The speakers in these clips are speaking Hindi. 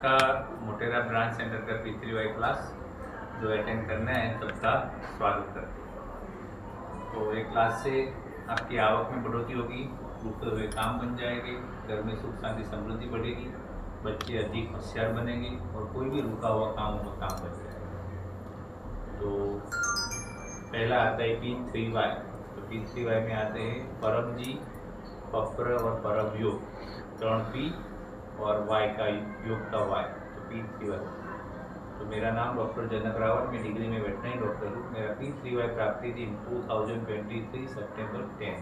का मोटेरा ब्रांच सेंटर का P3Y क्लास जो अटेंड करना है सबका स्वागत करते हैं। तो एक क्लास से आपकी आवक में बढ़ोतरी होगी, रुके हुए काम बन जाएंगे, घर में सुख शांति समृद्धि बढ़ेगी, बच्चे अधिक होशियार बनेंगे और कोई भी रुका हुआ काम होगा काम बन जाएगा। तो पहला आता है P3Y। तो P3Y में आते हैं परम जी, पप्र और परम योग, 3 P और Y का योग का Y, तो P3Y। तो मेरा नाम डॉक्टर जनक रावत, मैं डिग्री में वेटनरी डॉक्टर हूँ। मेरा P3Y प्राप्ति थी 2023 सितंबर 10।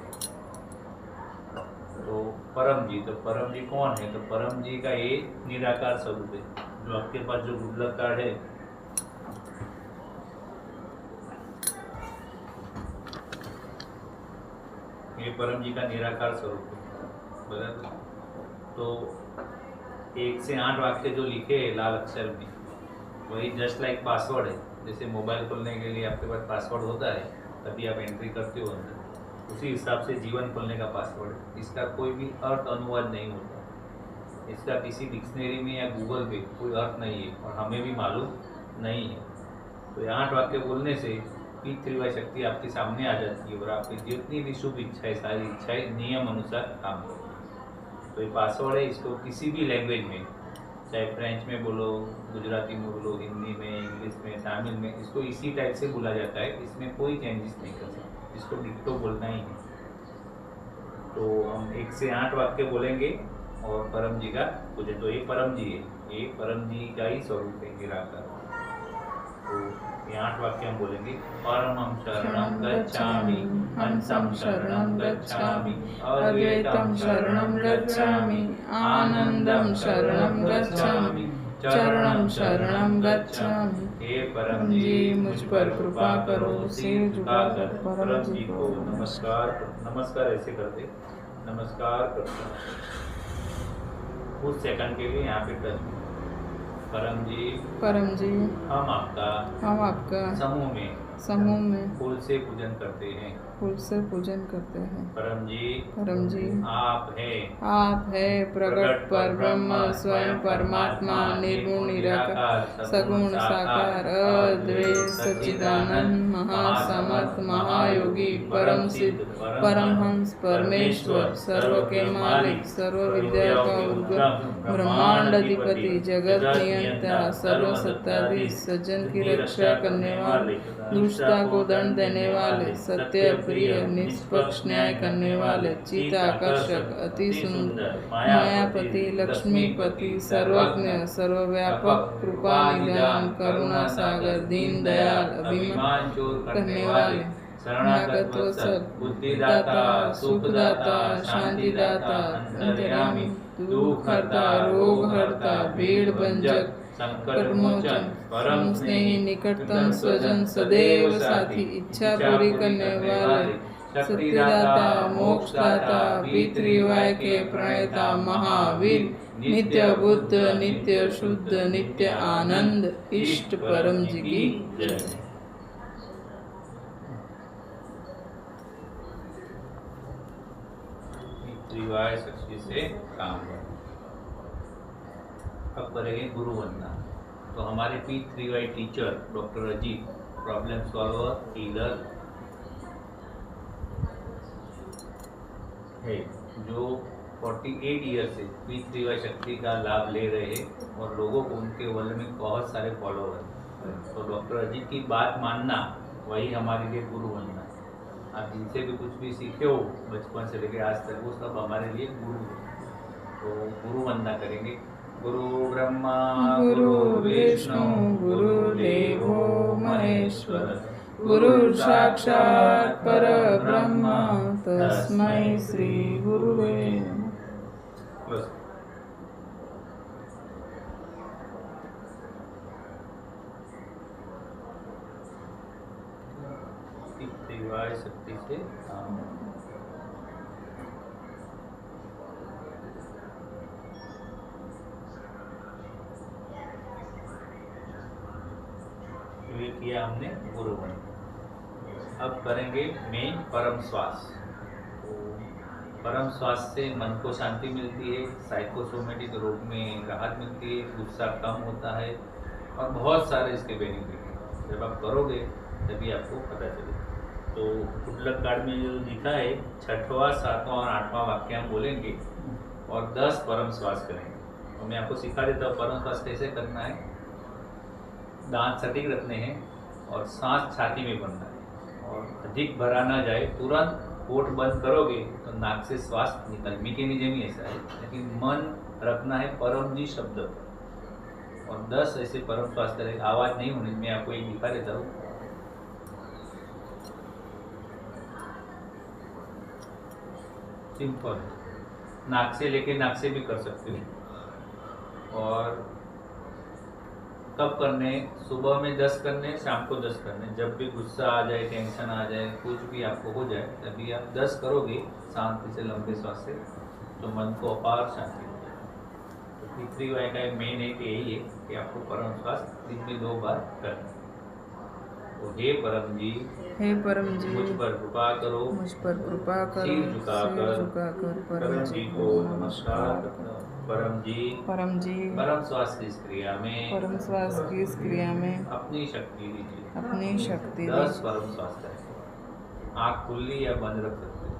तो परम जी, तो परम जी कौन है? तो परम जी का ये निराकार स्वरूप है। जो आपके पास जो गुड लक कार्ड है, ये परम जी का निराकार स्वरूप है, बराबर। तो 1 से 8 वाक्य जो लिखे हैं लाल अक्षर में, वही जस्ट लाइक पासवर्ड है। जैसे मोबाइल खोलने के लिए आपके पास पासवर्ड होता है, तभी आप एंट्री करते हो अंदर, उसी हिसाब से जीवन खोलने का पासवर्ड है। इसका कोई भी अर्थ अनुवाद नहीं होता, इसका किसी डिक्शनरी में या गूगल पे कोई अर्थ नहीं है और हमें भी मालूम नहीं है। तो ये 8 वाक्य बोलने से P3Y शक्ति आपके सामने आ जाती है और आपकी जितनी भी शुभ इच्छाएं, सारी इच्छाएं नियम अनुसार काम करती है। तो ये पासवर्ड है, इसको किसी भी लैंग्वेज में, चाहे फ्रेंच में बोलो, गुजराती में बोलो, हिंदी में, इंग्लिश में, तमिल में, इसको इसी टाइप से बोला जाता है। इसमें कोई चेंजेस नहीं कर सकते, इसको डिक्टो बोलना ही है। तो हम 1 से 8 वाक्य बोलेंगे और परम जी का पूजन। तो ये परम जी है, ये परम जी का ही स्वरूप है निराकार। तो ये 8 वाक्य हम बोलेंगे। परमं शरणं गच्छामि, हंसं शरणं गच्छामि, अद्वैतं शरणं गच्छामि, आनंदं शरणं गच्छामि, चरणं शरणं गच्छामि। हे परम जी, मुझ पर कृपा करो। सिर झुकाकर परम जी को नमस्कार ऐसे करते, नमस्कार करते कुछ सेकंड के लिए यहाँ पे टच। परम जी, हम आपका समूह में फूल से पूजन करते हैं। परम जी, आप है प्रकट पर ब्रह्म, स्वयं परमात्मा, निर्गुण निराकार, सगुण साकार, अद्वैत सच्चिदानंद, महासमर्थ, महायोगी, परम सिद्ध, परमहंस, परमेश्वर, सर्व के मालिक, सर्व विद्या का उद्गम, ब्रह्मांड अधिपति, जगत नियंता, सर्व सत्ताधीश, सज्जन की रक्षा करने वाले, दुष्टता को दंड देने वाले, सत्य प्रिय, निष्पक्ष न्याय करने वाले, चित्त आकर्षक, अति सुंदर, मायापति, लक्ष्मीपति, सर्वज्ञ, सर्वव्यापक, कृपा निधान, करुणा सागर, दीन दयाल, अभिमान करने वाले, शरणागत वत्सल, बुद्धिदाता, सुखदाता, शांतिदाता, अंतर्यामी, दुख हरता, रोग हरता, भीड़ भंजक, संकट मोचन, परम स्नेही, निकटतम स्वजन, सदैव साथी, इच्छा पूरी करने वाले, शक्तिदाता, मोक्षदाता, P3Y के प्रणेता, महावीर, नित्य बुद्ध, नित्य शुद्ध, नित्य आनंद, इष्ट परम जी की जय। P3Y शक्ति से काम करें। अब करेंगे गुरु वंदना। तो हमारे P3Y teacher doctor Ajit, problem solver, healer है, जो 48 ईयर से P3Y शक्ति का लाभ ले रहे हैं और लोगों को उनके वर्ल्ड में बहुत सारे फॉलोअर हैं। तो डॉक्टर अजीत की बात मानना वही हमारे लिए गुरु वंदना। आप जिनसे भी कुछ भी सीखे हो बचपन से लेकर आज तक, वो सब हमारे लिए गुरु है। तो गुरु वंदना करेंगे। गुरु ब्रह्मा गुरु विष्णु गुरुदेवो महेश्वर, गुरु साक्षात् परब्रह्म, तस्मै श्री गुरुवे नमः। P3Y शक्ति से काम। ये किया हमने गुरु वंदना। अब करेंगे मेन परम श्वास। तो परम स्वास्थ्य से मन को शांति मिलती है, साइकोसोमेटिक रोग में राहत मिलती है, गुस्सा कम होता है और बहुत सारे इसके बेनिफिट हैं। जब आप करोगे तभी आपको पता चलेगा। तो गुडलक कार्ड में जो लिखा है 6वां, 7वां और 8वां वाक्य हम बोलेंगे और 10 परम श्वास करेंगे। तो मैं आपको सिखा देता हूँ परम श्वास कैसे करना है। दांत सटीक रखने हैं और सांस छाती में भरना है और अधिक भरा ना जाए। तुरंत होठ बंद करोगे तो नाक से श्वास निकल मीठे नीचे नहीं ऐसा है, लेकिन मन रखना है परम जी शब्द पर और 10 ऐसे परम श्वास करें। आवाज नहीं होनी। मैं आपको एक दिखा देता हूँ। सिंपल, नाक से लेके नाक से भी कर सकते हो। और कब करने? सुबह में 10 करने, शाम को 10 करने। जब भी गुस्सा आ जाए, टेंशन आ जाए, कुछ भी आपको हो जाए, तभी आप 10 करोगे शांति से, लंबे श्वास से, तो मन को अपार शांति हो जाए। तो तीसरी वाय का मेन एक यही है कि आपको परम श्वास दिन में 2 बार करना है। तो हे परम जी, मुझ पर कृपा करो, सिर झुकाकर परम जी को नमस्कार करता हूँ। परम जी, परम श्वास की इस क्रिया में अपनी शक्ति दीजिए। 10 परम श्वास करें। आँख खुली या बंद रख सकते हो।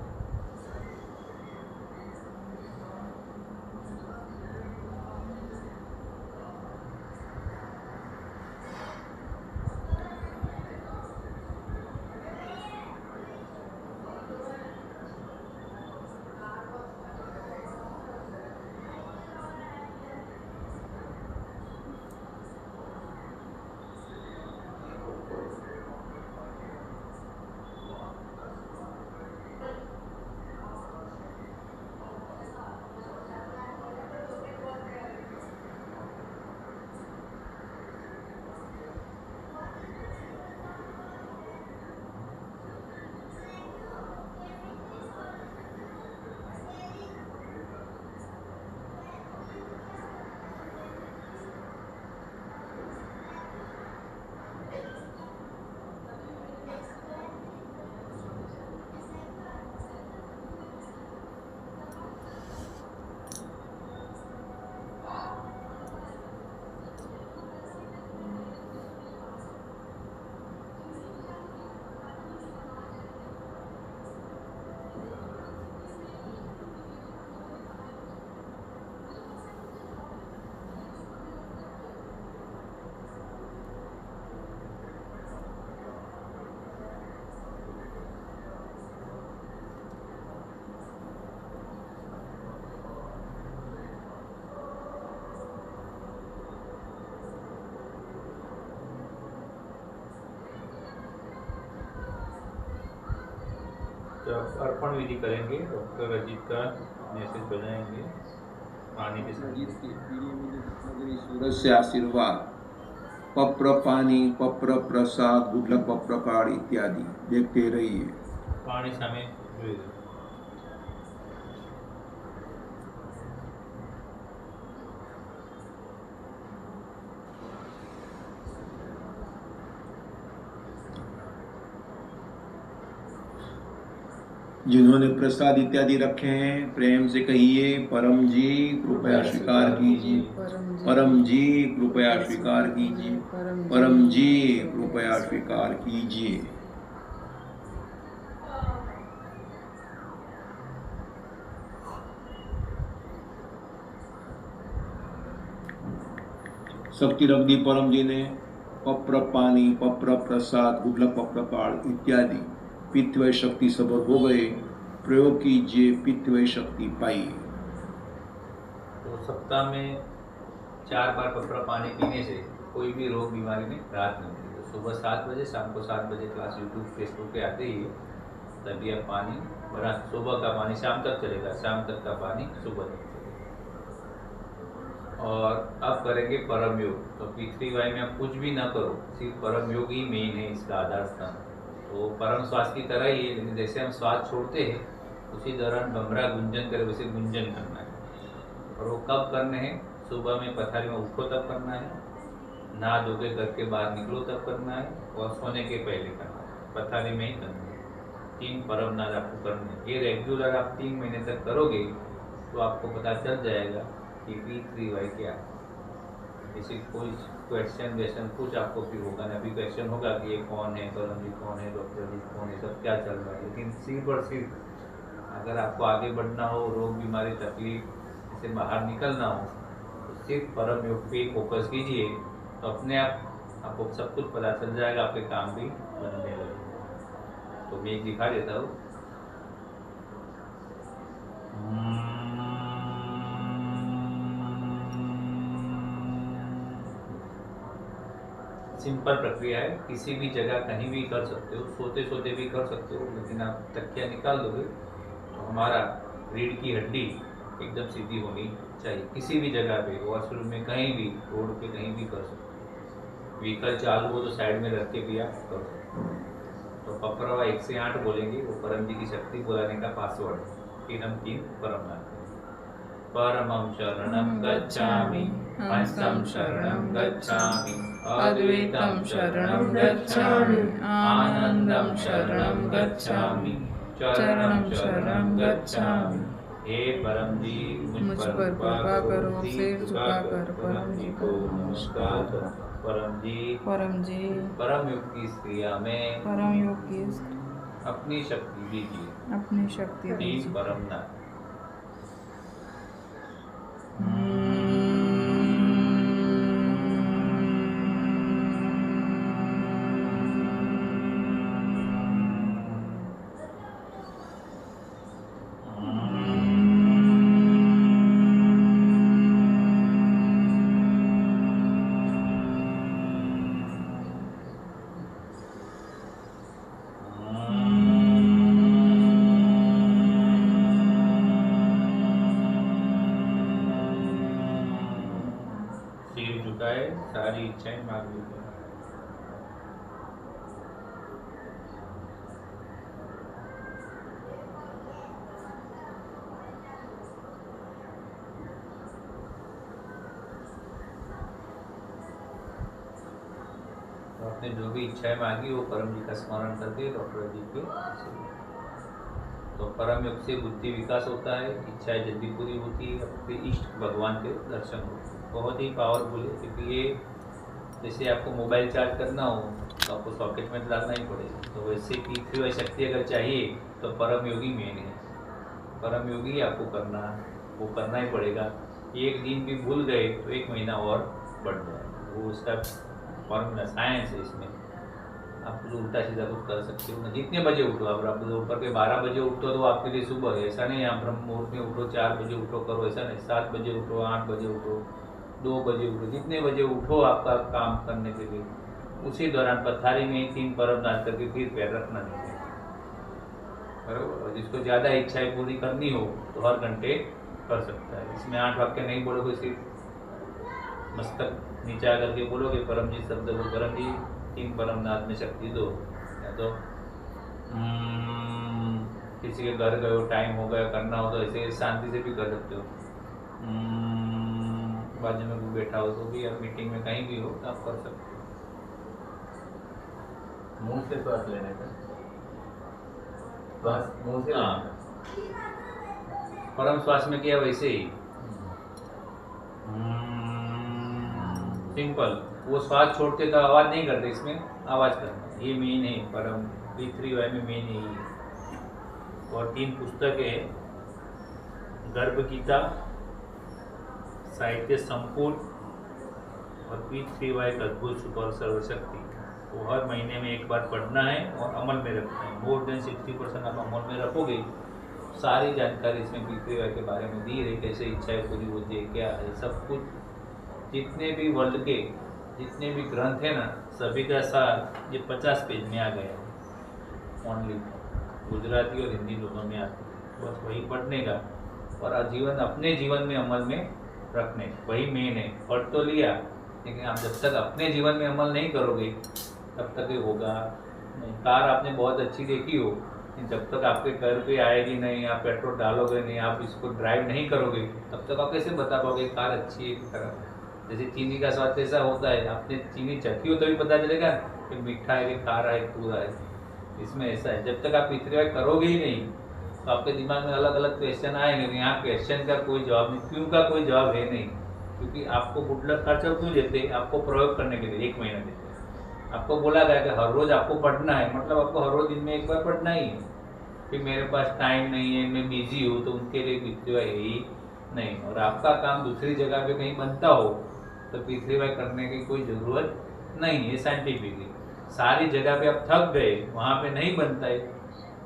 तो अर्पण विधि करेंगे। डॉक्टर अजीत का मैसेज बनाएंगे पानी के साथ। सूरज से आशीर्वाद, पप्र पानी, पप्र प्रसाद, गुडलक पप्र कार्ड इत्यादि देखते रहिए। पानी सामे जिन्होंने प्रसाद इत्यादि रखे हैं प्रेम से कहिए, परम जी कृपया स्वीकार कीजिए, परम जी कृपया स्वीकार कीजिए, परम जी कृपया स्वीकार कीजिए। शक्ति रख दी परम जी ने। पप्र पानी, पप्र प्रसाद, गुडलक पप्र कार्ड इत्यादि पित्तवय शक्ति सबर हो गए। प्रयोग कीजिए, पित्तवय शक्ति पाइए। तो सप्ताह में 4 बार पप्र पानी पीने से कोई भी रोग बीमारी में राहत मिलती है। तो सुबह 7 बजे, शाम को 7 बजे क्लास यूट्यूब फेसबुक पे आते ही तभी आप पानी भरा। सुबह का पानी शाम तक चलेगा, शाम तक का पानी सुबह तक चलेगा। और अब करेंगे परम योग। तो तीसरी वाय में आप कुछ भी ना करो, सिर्फ परम योग ही मेन है, इसका आधार स्थान। तो परम श्वास की तरह ही है, लेकिन जैसे हम श्वास छोड़ते हैं उसी दौरान भमरा गुंजन करे वैसे गुंजन करना है। और वो कब करने हैं? सुबह में पथारी में उठो तब करना है, नहा धो के घर के बाहर निकलो तब करना है, और सोने के पहले करना है। पथारी में ही करना है। 3 परम नाद आपको करने। ये रेगुलर आप 3 महीने तक करोगे तो आपको पता चल जाएगा कि P3Y क्या है। किसी कोई क्वेश्चन वेश्चन कुछ आपको फिर होगा ना। अभी क्वेश्चन होगा कि ये कौन है, परम जी कौन है, डॉक्टर जी कौन है, सब क्या चल रहा है, लेकिन सिर्फ और सिर्फ अगर आपको आगे बढ़ना हो, रोग बीमारी तकलीफ से बाहर निकलना हो, तो सिर्फ परम योग पे फोकस कीजिए, तो अपने आप आपको सब कुछ पता चल जाएगा, आपके काम भी बनने लगेंगे। तो मैं एक दिखा देता हूँ। सिंपल प्रक्रिया है, किसी भी जगह कहीं भी कर सकते हो, सोते सोते भी कर सकते हो, लेकिन आप तकिया निकाल दोगे तो हमारा रीढ़ की हड्डी एकदम सीधी होनी चाहिए। किसी भी जगह पे, वॉशरूम में, कहीं भी, रोड पे कहीं भी कर सकते हो। व्हीकल चालू हो तो साइड में रख के भी आप कर सकते हो। तो पपरवा 1 से 8 बोलेंगे, वो परम जी की शक्ति बुलाने का पासवर्ड है। फिर हम 3 परम नाम करेंगे। परमं शरणं गच्छामि, पंचम शरणं गच्छामि, अद्वैतं शरणं गच्छामि, आनंदं शरणं गच्छामि, चरणं शरणं गच्छामि। हे परम जी, मुझ पर कृपा करो, सिर झुकाकर परम जी को नमस्कार करो। परम जी, परम योग की इस क्रिया में परम योग की अपनी शक्ति दीजिए। अपनी शक्ति 3 परम नाम। सिर झुकाए, सारी इच्छाएं मांग लीजिए। तो आपने जो भी इच्छाएं मांगी वो परम जी का स्मरण करके डॉक्टर जी के। तो परम योग से बुद्धि विकास होता है, इच्छाएं जल्दी पूरी होती है, अपने इष्ट भगवान के दर्शन होते हैं। बहुत ही पावरफुल है, क्योंकि ये जैसे आपको मोबाइल चार्ज करना हो तो आपको सॉकेट में डालना ही पड़ेगा। तो वैसे P3Y शक्ति अगर चाहिए तो परम योगी मेन है। परम योगी आपको करना, वो करना ही पड़ेगा। एक दिन भी भूल गए तो 1 महीना और बढ़ जाएगा। वो उसका फॉर्मूला साइंस है। इसमें आप कुछ उल्टा सीधा कुछ कर सकते हो ना। जितने बजे उठो, अब आप दोपहर के 12 बजे उठो तो आपके लिए सुबह है, ऐसा नहीं। आप ब्रह्म मुहूर्त में उठो, 4 बजे उठो करो, ऐसा नहीं। 7 बजे उठो, 8 बजे उठो, 2 बजे उठो, जितने बजे उठो आपका काम करने के लिए, उसी दौरान पथारी में 3 परम नाद करके फिर पैर रखना नहीं है, बराबर। और जिसको ज़्यादा इच्छाएं पूरी करनी हो तो हर घंटे कर सकता है। इसमें 8 वाक्य नहीं बोलोगे, सिर्फ मस्तक नीचा करके बोलोगे परम जी शब्द को, परम जी 3 परम नाद में शक्ति दो। या तो किसी के घर गए हो, टाइम हो गया, करना हो तो ऐसे शांति से भी कर सकते हो। बाजू में कोई बैठा हो तो भी, या मीटिंग में कहीं भी हो तो आप कर सकते हो। मुंह से श्वास लेने का, श्वास मुंह से हाँ। लेने का। परम श्वास में किया वैसे ही सिंपल। वो श्वास छोड़ते तो आवाज नहीं करते, इसमें आवाज करना, ये मेन है। परम P3Y में मेन यही है। और 3 पुस्तकें, गर्भ गीता, साहित्य संपूर्ण और P3Y का अद्भुत सुपर सर्वशक्ति, वो हर महीने में 1 बार पढ़ना है और अमल में रखना है। मोर देन 60% आप अमल में रखोगे। सारी जानकारी इसमें P3Y के बारे में दी है, कैसे इच्छाएं पूरी होती है, क्या है, सब कुछ। जितने भी वर्ल्ड के जितने भी ग्रंथ है ना, सभी का सार ये 50 पेज में आ गया है। ओनली गुजराती और हिंदी दोनों में आते हैं। बस वही पढ़ने का और आजीवन अपने जीवन में अमल में रखने, वही मेन है। पढ़ तो लिया, लेकिन आप जब तक अपने जीवन में अमल नहीं करोगे तब तक ये होगा नहीं। कार आपने बहुत अच्छी देखी हो, लेकिन जब तक आपके घर पे आएगी नहीं, आप पेट्रोल डालोगे नहीं, आप इसको ड्राइव नहीं करोगे, तब तक आप कैसे बता पाओगे कार अच्छी है कि खराब है। जैसे चीनी का स्वाद ऐसा होता है, आपने चीनी चखी हो तभी पता चलेगा कि मीठा है कि खारा है, पूरा है। इसमें ऐसा है, जब तक आप पृथ्वी वाई करोगे ही नहीं तो आपके दिमाग में अलग अलग क्वेश्चन आएंगे। तो यहाँ क्वेश्चन का कोई जवाब नहीं, क्यों का कोई जवाब है नहीं, क्योंकि आपको गुड लक खर्चा क्यों देते हैं? आपको प्रयोग करने के लिए 1 महीना देते हैं। आपको बोला गया कि हर रोज आपको पढ़ना है, मतलब आपको हर रोज दिन में 1 बार पढ़ना ही है। कि मेरे पास टाइम नहीं है, मैं बिजी हूँ, तो उनके लिए पृथ्वी वाई है ही नहीं। और आपका काम दूसरी जगह पे कहीं बनता हो तो पृथ्वी वाई करने की कोई ज़रूरत नहीं है। साइंटिफिकली सारी जगह पे आप थक गए, वहाँ पे नहीं बनता है,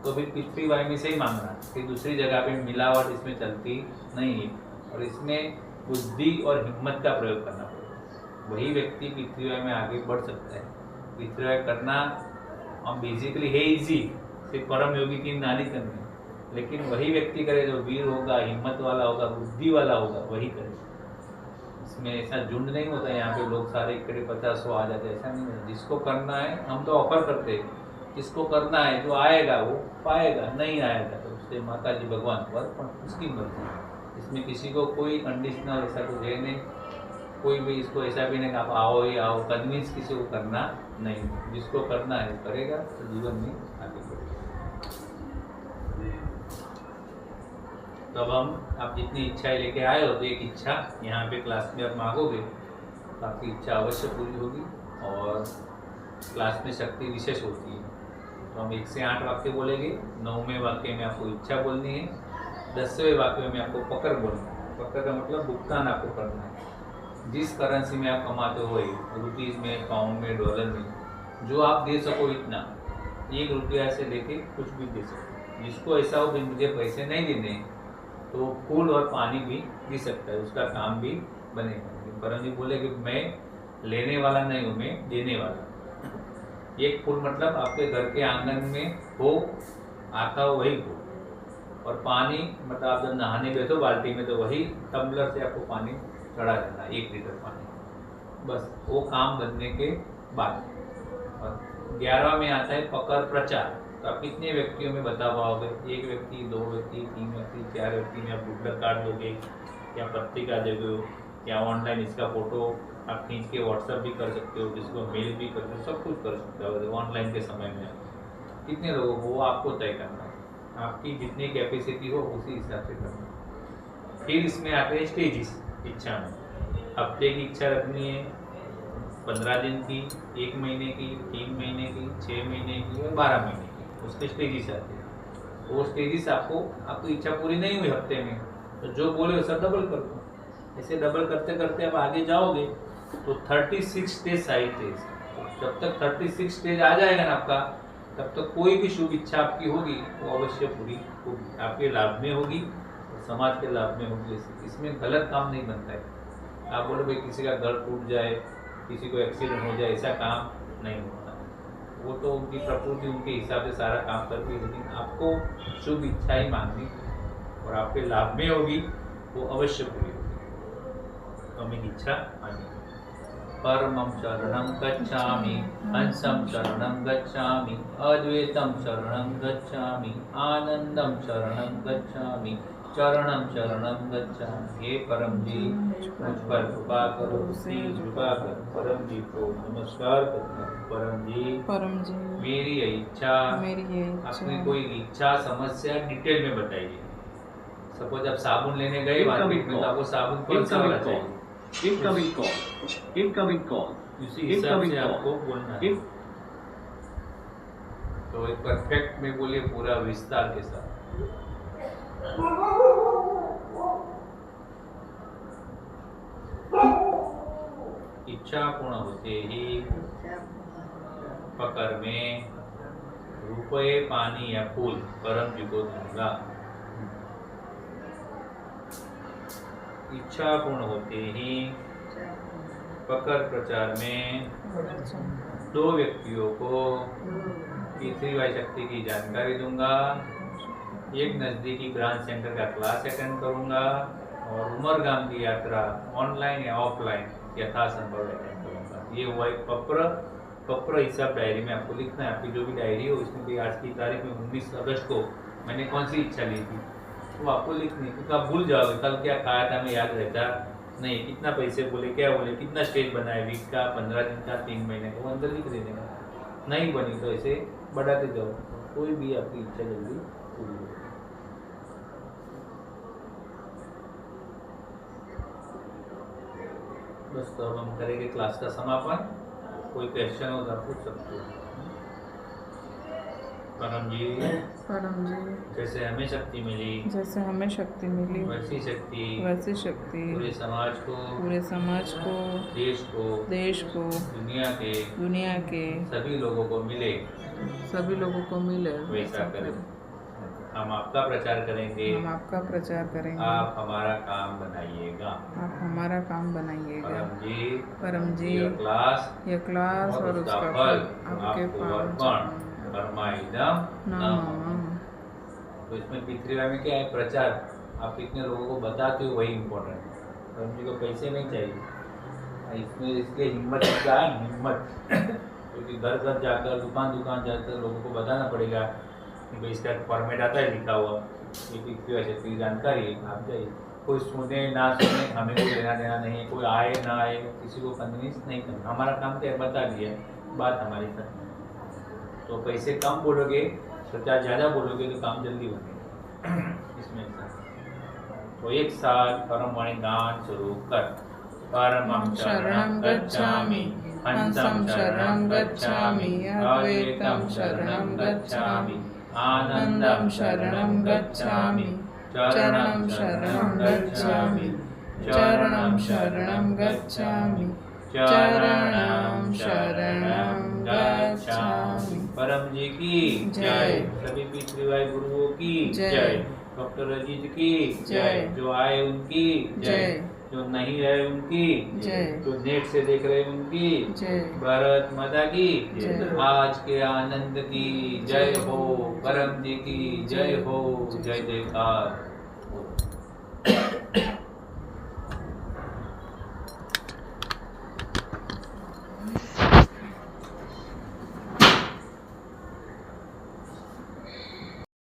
तो भी पृथ्वी वाई में से ही मांगना कि दूसरी जगह पे मिलावट इसमें चलती नहीं है। और इसमें बुद्धि और हिम्मत का प्रयोग करना पड़ेगा, वही व्यक्ति पृथ्वी वाई में आगे बढ़ सकता है। पृथ्वी वाई करना हम बेसिकली है इजी, सिर्फ परम योगी की नाली करनी, लेकिन वही व्यक्ति करे जो वीर होगा, हिम्मत वाला होगा, बुद्धि वाला होगा, वही करे। इसमें ऐसा झुंड नहीं होता है, यहाँ पे लोग सारे इकट्ठे 50-100 आ जाते हैं, ऐसा नहीं होता। जिसको करना है हम तो ऑफर करते हैं, जिसको करना है जो आएगा वो पाएगा, नहीं आएगा तो उससे माता जी भगवान पर उसकी मर्जी। इसमें किसी को कोई कंडीशनल ऐसा कुछ है नहीं, कोई भी इसको ऐसा भी नहीं कि आप आओ ही आओ, कन्विंस किसी को करना नहीं। जिसको करना है करेगा तो जीवन में आगे बढ़ेगा। तो अब हम आप जितनी इच्छाएं लेके आए हो तो एक इच्छा यहाँ पे क्लास में आप मांगोगे तो आपकी इच्छा अवश्य पूरी होगी। और क्लास में शक्ति विशेष होती है, तो हम 1 से 8 वाक्य बोलेंगे। 9वें वाक्य में आपको इच्छा बोलनी है, 10वें वाक्य में आपको पकड़ बोलना है। पकड़ का मतलब भुगतान आपको करना है। जिस करेंसी में आप कमाते हो, रुपीज़ में, पाउंड में, डॉलर में, जो आप दे सको इतना, 1 रुपया से लेके कुछ भी दे सको। जिसको ऐसा हो कि मुझे पैसे नहीं देने तो फूल और पानी भी दे सकता है, उसका काम भी बनेगा। परम जी बोले कि मैं लेने वाला नहीं हूँ, मैं देने वाला। 1 फूल मतलब आपके घर के आंगन में हो, आता हो वही हो। और पानी मतलब आप जब नहाने बैठो बाल्टी में तो वही टम्बलर से आपको पानी चढ़ा देना, 1 लीटर पानी, बस वो काम बनने के बाद। और 11वां में आता है पकड़ प्रचार। तो आप कितने व्यक्तियों में बता पाओगे? 1 व्यक्ति, 2 व्यक्ति, 3 व्यक्ति, 4 व्यक्ति में आप बुकलेट कार्ड दोगे या पत्रिका दोगे या ऑनलाइन इसका फोटो आप खींच के व्हाट्सअप भी कर सकते हो, जिसको मेल भी कर सकते हो, सब कुछ कर सकते हो ऑनलाइन के समय में। कितने लोगों को वो आपको तय करना है, आपकी जितनी कैपेसिटी हो उसी हिसाब से करना। फिर इसमें आते हैं स्टेजिस इच्छा में। हफ्ते की इच्छा रखनी है, 15 दिन की, 1 महीने की, 3 महीने की, 6 महीने की और 12 महीने की, उसके स्टेजिस आते हैं। वो स्टेजिस आपकी इच्छा पूरी नहीं हुई हफ्ते में तो जो बोले वो सब डबल कर दो। ऐसे डबल करते करते आप आगे जाओगे तो 36 स्टेज साइड थे। जब तक 36 स्टेज आ जाएगा ना आपका, तब तक कोई भी शुभ इच्छा आपकी होगी वो अवश्य पूरी होगी, आपके लाभ में होगी और समाज के लाभ में होगी। इसमें गलत काम नहीं बनता है। आप बोलो भाई किसी का घर टूट जाए, किसी को एक्सीडेंट हो जाए, ऐसा काम नहीं होता। वो तो उनकी प्रकृति उनके हिसाब से सारा काम करती है, लेकिन आपको शुभ इच्छा ही मांगनी और आपके लाभ में होगी वो अवश्य पूरी होगी। तो हमें इच्छा मांगी। परमं शरणं गच्छामि, हंसं शरणं गच्छामि, अद्वैतं शरणं गच्छामि, आनंदं शरणं गच्छामि, चरणं शरणं गच्छामि। हे परम जी मुझ पर कृपा करो, कृपा कर। परम जी को नमस्कार करता हूँ। परम जी मेरी ये इच्छा, अपनी कोई इच्छा समस्या डिटेल में बताइए। सपोज आप साबुन लेने गए मार्केट में तो आपको साबुन कौन सा वाला चाहिए? Incoming call. उसी हिसाब से आपको बोलना है। तो एक परफेक्ट में बोलिए पूरा विस्तार के साथ। इच्छा पूर्ण होते ही पकड़ में रुपये, पानी या फूल परम जी को दूंगा। इच्छा पूर्ण होते ही पकड़ प्रचार में 2 व्यक्तियों को पृथ्वी वाई शक्ति की जानकारी दूंगा। एक नज़दीकी ब्रांच सेंटर का क्लास अटेंड करूंगा और उमरगाम की यात्रा ऑनलाइन या ऑफलाइन यथासंभव अटेंड करूंगा। ये हुआ एक पत्र हिसाब डायरी में आपको लिखना है। आपकी जो भी डायरी हो इसमें भी आज की तारीख में 19 अगस्त को मैंने कौन सी इच्छा ली थी वो आपको लिखनी, क्योंकि आप भूल जाओगे कल क्या खाया था, हमें याद रहता नहीं। कितना पैसे बोले, क्या बोले, कितना स्टेज बनाए, वीक का, 15 दिन का, 3 महीने का, वो अंदर लिख देने का। नहीं बनी तो ऐसे बढ़ाते जाओ, कोई भी आपकी इच्छा जल्दी पूरी हो। बस तो अब हम करेंगे क्लास का समापन। कोई क्वेश्चन हो तो आप पूछ सकते हो। परम जी, जैसे हमें शक्ति मिली, जैसे हमें शक्ति मिली वैसी शक्ति वैसी शक्ति पूरे समाज को, देश को, दुनिया के सभी लोगों को मिले, वैसा करें। हम आपका प्रचार करेंगे, आप हमारा काम बनाइएगा। परम जी, यह क्लास और उसका उसका फल आपके आपको पास अर्पण। परमाइदम नमः। तो इसमें पितृवा में क्या है? प्रचार। आप कितने लोगों को बताते हो वही इम्पोर्टेंट है। परम जी को पैसे नहीं चाहिए इसमें, इसलिए हिम्मत क्या है? हिम्मत। क्योंकि घर घर जाकर, दुकान जाकर लोगों को बताना पड़ेगा कि भाई इसका फॉर्मेट आता है लिखा हुआ, ये पितृवा शक्ति की जानकारी है, आप जाइए। कोई सुने ना सुने, हमें कोई लेना देना नहीं है। कोई आए ना आए, किसी को कन्विंस नहीं करना। हमारा काम क्या है? बता दिया, बात हमारी खत्म। तो पैसे कम बोलोगे, प्रचार ज़्यादा बोलोगे तो काम जल्दी बनेगा। इसमें तो एक साथ परम वाणी गान शुरू कर। परमं शरणं गच्छामि, हंसं शरणं गच्छामि, अद्वैतं शरणं गच्छामि, आनंदं शरणं गच्छामि, चरणं शरणं गच्छामि, चरणं शरणं गच्छामि, चरणं शरणं गच्छामि। परम जी की जय। सभी पितृवाय गुरुओं की जय। डॉक्टर अजीत की जय। जो आए उनकी जय, जो नहीं रहे उनकी जय, जो नेट से देख रहे उनकी जय। भारत माता की जय। आज के आनंद की जय हो। परम जी की जय हो। जय जयकार।